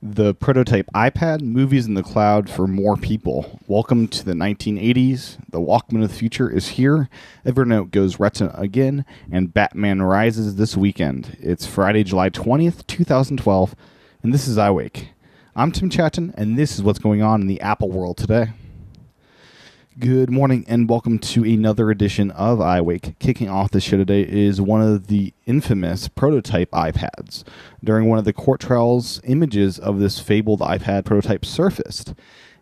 The prototype iPad, movies in the cloud for more people. Welcome to the 1980s. The Walkman of the future is here. Evernote goes Retina again, and Batman rises this weekend. It's Friday, July 20th, 2012, and this is iWake. I'm Tim Chaten, and this is what's going on in the Apple world today. Good morning, and welcome to another edition of iWake. Kicking off the show today is one of the infamous prototype iPads. During one of the court trials, images of this fabled iPad prototype surfaced.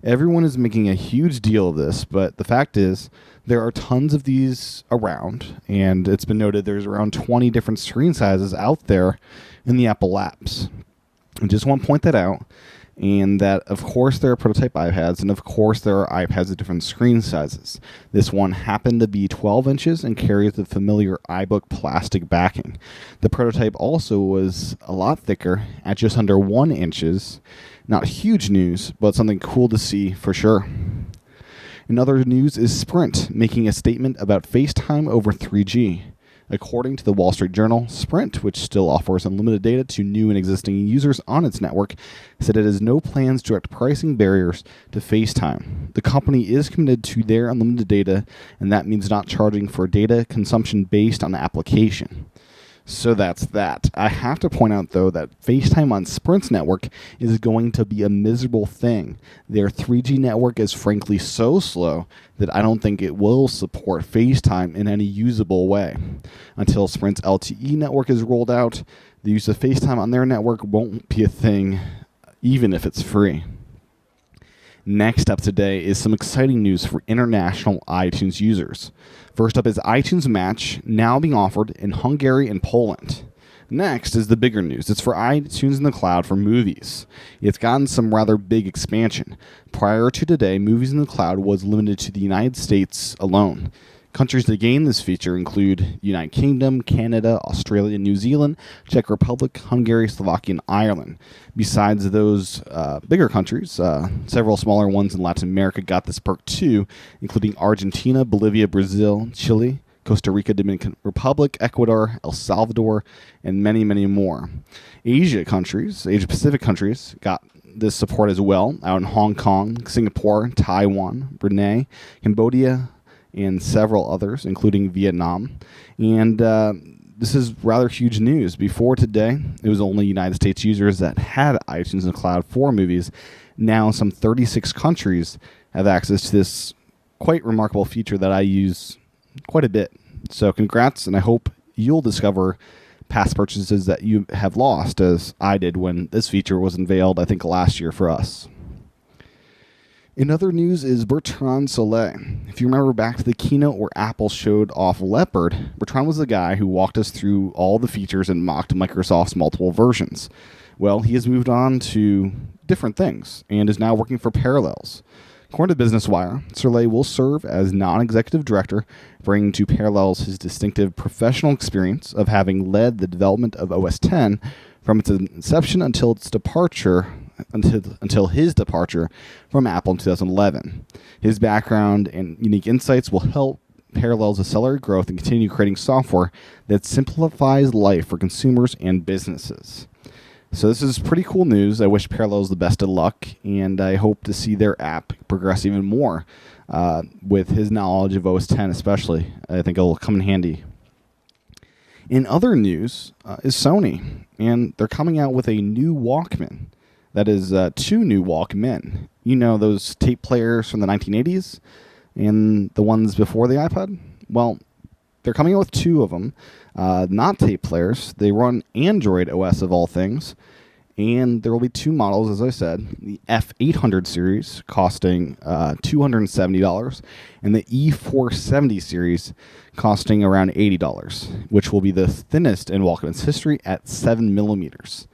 Everyone is making a huge deal of this, but the fact is, there are tons of these around, and it's been noted there's around 20 different screen sizes out there in the Apple Labs. I just want to point that out. And that, of course, there are prototype iPads, and of course, there are iPads of different screen sizes. This one happened to be 12 inches and carries the familiar iBook plastic backing. The prototype also was a lot thicker, at just under 1 inches. Not huge news, but something cool to see for sure. In other news is Sprint making a statement about FaceTime over 3G. According to the Wall Street Journal, Sprint, which still offers unlimited data to new and existing users on its network, said it has no plans to direct pricing barriers to FaceTime. The company is committed to their unlimited data, and that means not charging for data consumption based on the application. So that's that. I have to point out, though, that FaceTime on Sprint's network is going to be a miserable thing. Their 3G network is frankly so slow that I don't think it will support FaceTime in any usable way. Until Sprint's LTE network is rolled out, the use of FaceTime on their network won't be a thing, even if it's free. Next up today is some exciting news for international iTunes users. First up is iTunes Match, now being offered in Hungary and Poland. Next is the bigger news. It's for iTunes in the cloud for movies. It's gotten some rather big expansion. Prior to today, movies in the cloud was limited to the United States alone. Countries that gain this feature include United Kingdom, Canada, Australia, New Zealand, Czech Republic, Hungary, Slovakia, and Ireland. Besides those bigger countries, several smaller ones in Latin America got this perk too, including Argentina, Bolivia, Brazil, Chile, Costa Rica, Dominican Republic, Ecuador, El Salvador, and many, many more. Asia Pacific countries got this support as well, out in Hong Kong, Singapore, Taiwan, Brunei, Cambodia, and several others, including Vietnam. And this is rather huge news. Before today, it was only United States users that had iTunes in the cloud for movies. Now some 36 countries have access to this quite remarkable feature that I use quite a bit. So congrats, and I hope you'll discover past purchases that you have lost, as I did when this feature was unveiled, I think, last year for us. In other news is Bertrand Soleil. If you remember back to the keynote where Apple showed off Leopard, Bertrand was the guy who walked us through all the features and mocked Microsoft's multiple versions. Well, he has moved on to different things and is now working for Parallels. According to Business Wire, Soleil will serve as non-executive director, bringing to Parallels his distinctive professional experience of having led the development of OS X from its inception until his departure from Apple in 2011. His background and unique insights will help Parallels accelerate growth and continue creating software that simplifies life for consumers and businesses. So this is pretty cool news. I wish Parallels the best of luck, and I hope to see their app progress even more with his knowledge of OS X especially. I think it'll come in handy. In other news is Sony, and they're coming out with a new Walkman. That is 2 new Walkmen. You know, those tape players from the 1980s and the ones before the iPod? Well, they're coming out with 2 of them. Not tape players. They run Android OS of all things. And there will be 2 models, as I said. The F800 series costing $270, and the E470 series costing around $80, which will be the thinnest in Walkman's history at 7 millimeters.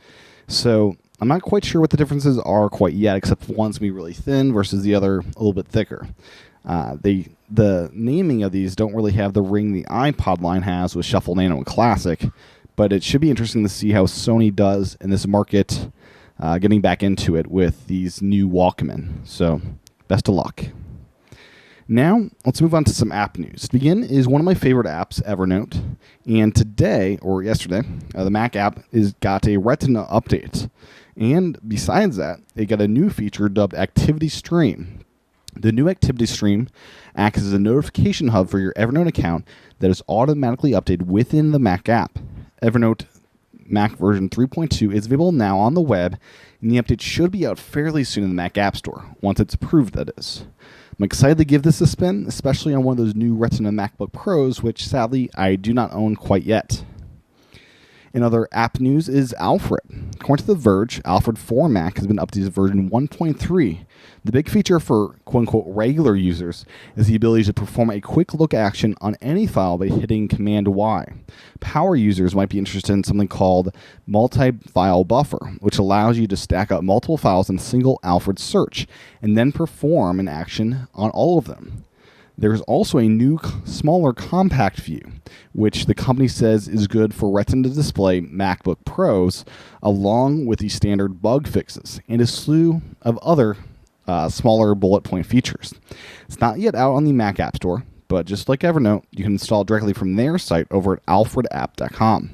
So I'm not quite sure what the differences are quite yet, except one's going to be really thin versus the other a little bit thicker. The naming of these don't really have the ring the iPod line has with Shuffle, Nano, and Classic, but it should be interesting to see how Sony does in this market, getting back into it with these new Walkman. So best of luck. Now, let's move on to some app news. To begin is one of my favorite apps, Evernote. And today, or yesterday, the Mac app got a Retina update. And besides that, it got a new feature dubbed Activity Stream. The new Activity Stream acts as a notification hub for your Evernote account that is automatically updated within the Mac app. Evernote Mac version 3.2 is available now on the web, and the update should be out fairly soon in the Mac App Store, once it's approved, that is. I'm excited to give this a spin, especially on one of those new Retina MacBook Pros, which sadly I do not own quite yet. In other app news is Alfred. According to The Verge, Alfred for Mac has been updated to version 1.3. The big feature for quote-unquote regular users is the ability to perform a quick look action on any file by hitting Command Y. Power users might be interested in something called multi-file buffer, which allows you to stack up multiple files in a single Alfred search and then perform an action on all of them. There's also a new, smaller compact view, which the company says is good for Retina display MacBook Pros, along with the standard bug fixes, and a slew of other smaller bullet point features. It's not yet out on the Mac App Store, but just like Evernote, you can install it directly from their site over at alfredapp.com.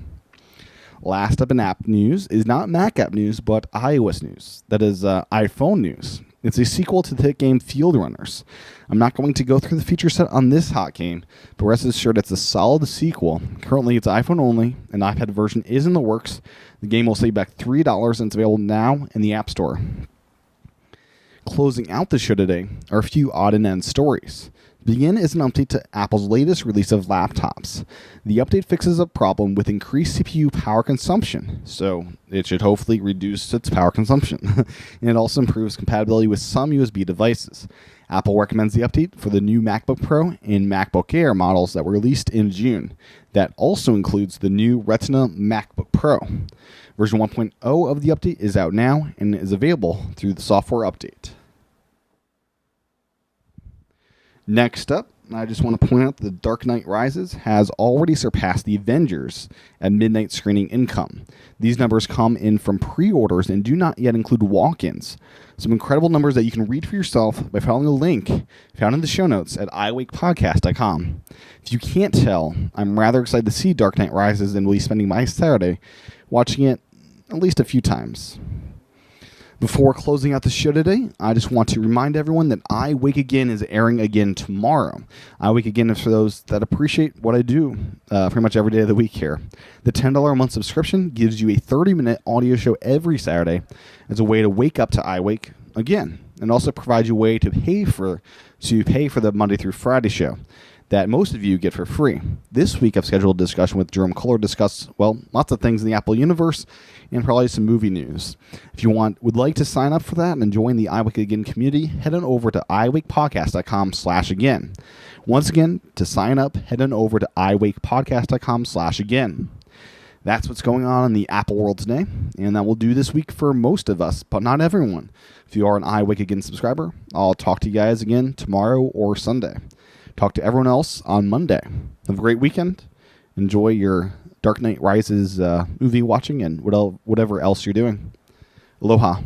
Last up in app news is not Mac app news, but iOS news. That is iPhone news. It's a sequel to the hit game Field Runners. I'm not going to go through the feature set on this hot game, but rest assured it's a solid sequel. Currently, it's iPhone only. An iPad version is in the works. The game will save back $3, and it's available now in the App Store. Closing out the show today are a few odd and end stories. Begin is an update to Apple's latest release of laptops. The update fixes a problem with increased CPU power consumption, so it should hopefully reduce its power consumption. And it also improves compatibility with some USB devices. Apple recommends the update for the new MacBook Pro and MacBook Air models that were released in June. That also includes the new Retina MacBook Pro. Version 1.0 of the update is out now and is available through the software update. Next up, I just want to point out that The Dark Knight Rises has already surpassed The Avengers at midnight screening income. These numbers come in from pre-orders and do not yet include walk-ins. Some incredible numbers that you can read for yourself by following a link found in the show notes at iWakePodcast.com. If you can't tell, I'm rather excited to see Dark Knight Rises and will be spending my Saturday watching it at least a few times. Before closing out the show today, I just want to remind everyone that iWake Again is airing again tomorrow. iWake Again is for those that appreciate what I do pretty much every day of the week here. The $10 a month subscription gives you a 30-minute audio show every Saturday as a way to wake up to iWake Again, and also provides you a way to pay for the Monday through Friday show that most of you get for free. This week, I've scheduled a discussion with Jerome Kohler to discuss, lots of things in the Apple universe and probably some movie news. If you would like to sign up for that and join the iWake Again community, head on over to iWakePodcast.com/again. Once again, to sign up, head on over to iWakePodcast.com/again. That's what's going on in the Apple world today, and that will do this week for most of us, but not everyone. If you are an iWake Again subscriber, I'll talk to you guys again tomorrow or Sunday. Talk to everyone else on Monday. Have a great weekend. Enjoy your Dark Knight Rises movie watching and whatever else you're doing. Aloha.